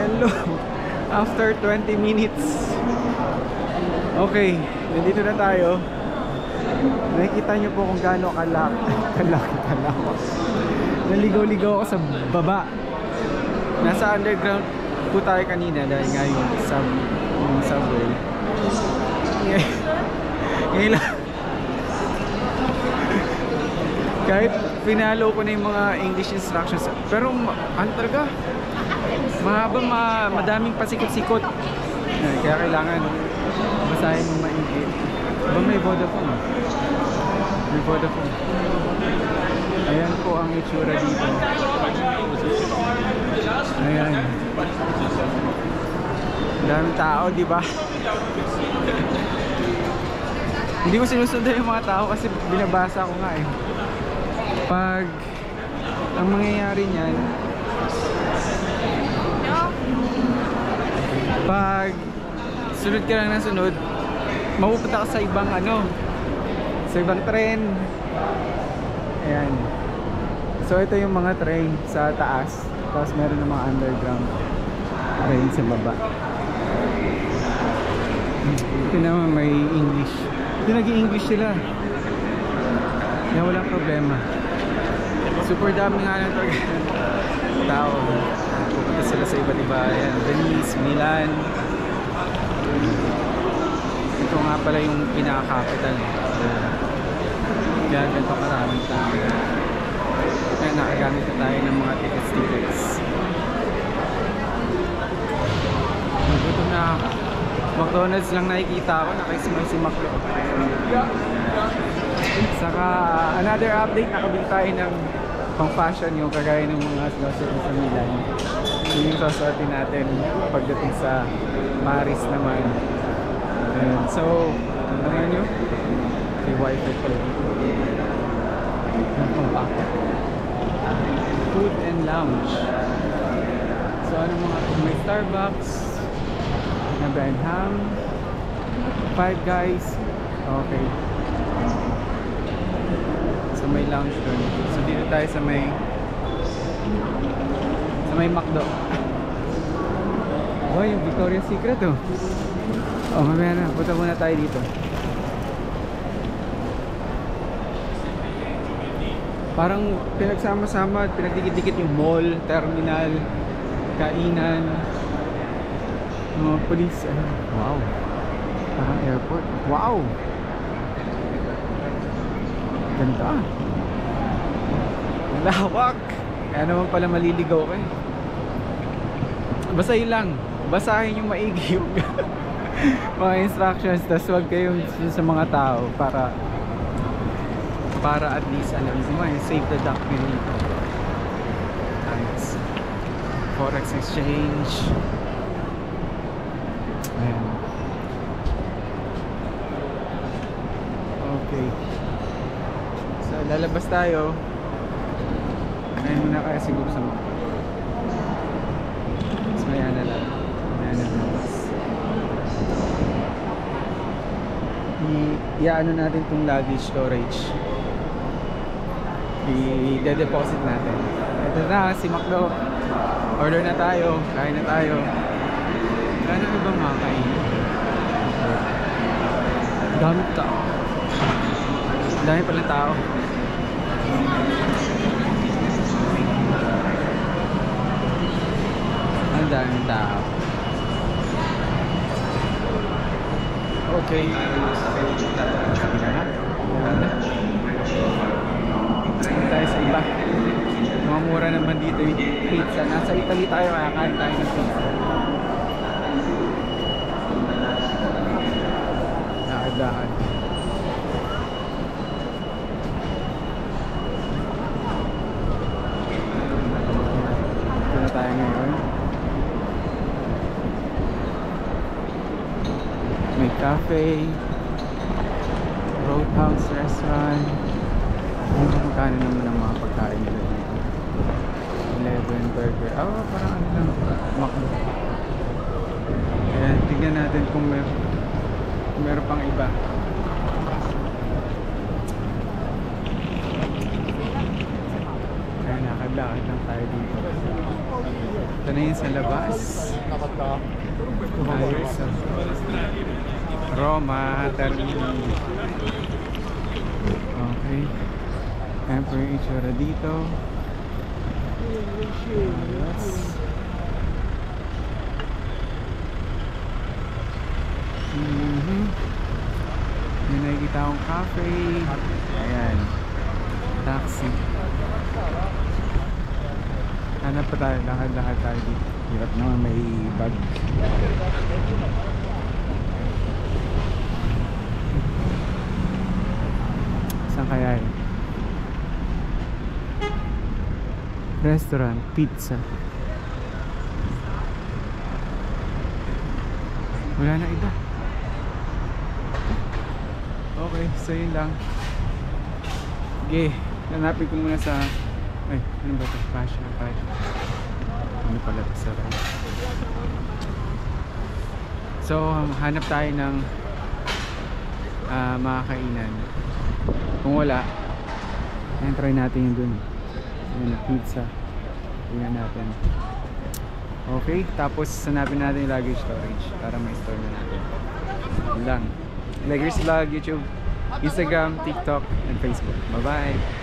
Hello. After 20 minutes. Okay, nandito na tayo. Nakikita nyo po kung gaano kalawak. Naligaw-ligaw ako sa baba. Nasa underground po tayo kanina dahil nga yung subway. Ngayon lang. Kahit pinalo ko na yung mga English instructions, pero ano talaga, madaming pasikot-sikot. Kaya kailangan basahin mo maigi. Ba may Vodafone? May Vodafone. Ayan po ang itsura dito. Ayan. Daming tao, di ba? Hindi ko sinusundan yung mga tao kasi binabasa ko nga eh. Pag ang mangyayari niyan, pag sunod ka lang ng sunod, mapupunta ka sa ibang sa ibang tren. Ayan. So ito yung mga train sa taas, tapos meron ng mga underground train sa baba. Ito naman may English. Ito nag-i-English sila. Kaya walang problema. Super dami nga ng tao. Pupunta sila sa iba't iba. Ayan, Venice, Milan. Ito nga pala yung pinaka-capital. Kaya ganito maraming tao. Kaya nakagamit na tayo ng mga tickets. Ito na McDonald's lang nakikita ako. Nakaismay si McDo. Saka another update, nakabili tayo ng pang fashion yung kagaya ng mga sinusunod sa Milan. Yun yung sasuotin natin pagdating sa Paris naman. And so, ano nyo? May wifi pala dito. Food and lounge. So ano mga may Starbucks, na Benham, Five Guys. Okay. So may lounge doon. So dito tayo sa may McDo. Oh, yung Victoria's Secret oh. Oh, mamaya na. Punta muna tayo dito. Parang pinagsama-sama at pinagdikit-dikit yung mall, terminal, kainan, mga police. Wow. Parang airport. Wow. Ganda. Lawak. Kaya naman pala maliligaw ka eh. Basta yun lang. Basahin yung maigi yung mga instructions. Tapos huwag kayong sa mga tao para at least alam mo yung save the duck dito. Nice. Forex exchange. Ayan. Okay. So lalabas tayo. Ngayon muna kaya siguro sa mga. Mas maya na lang. Maya na labas. I-ano natin itong luggage storage. I-deposit natin. Ito na si McDo. Order na tayo. Kain na tayo. Wala na ibang makakain. Dami tao. Dami pala tao. Ang daming tao. Okay. Tayo sa iba. Mga mura naman dito yung pizza. Nasa Italy tayo, kaya kain tayo ng pizza. Nakadahan. Ito na tayo ngayon. May cafe, Roadhouse Restaurant. Magkano naman ang mga pagkain nila dito? 11 burger. Parang ano lang, McDo. Ayan, tignan natin kung meron pang iba. Ayan, nakadakit lang tayo dito. Ito na yun sa labas. Ayos. Roma, Termini. Okay. Ayan po yung itsura dito. Yes. May nakikita akong cafe. Ayan. Taxi. Hanap pa tayo. Lakad-lakad tayo dito. Hirap naman may bag. Saan kaya yun? Restaurant, pizza. Wala na iba. Okay, so yun lang. Okay, hanapin ko muna sa... Ay, ano ba ito? Fashion. Ano pala ito sa right? So, hanap tayo ng mga kainan. Kung wala, try natin yung dun. Yung pizza. Tingnan natin. Okay, tapos hanapin natin yung luggage storage para ma-store na natin. Yun lang. Leggers Vlog, YouTube, Instagram, TikTok, and Facebook. Bye-bye!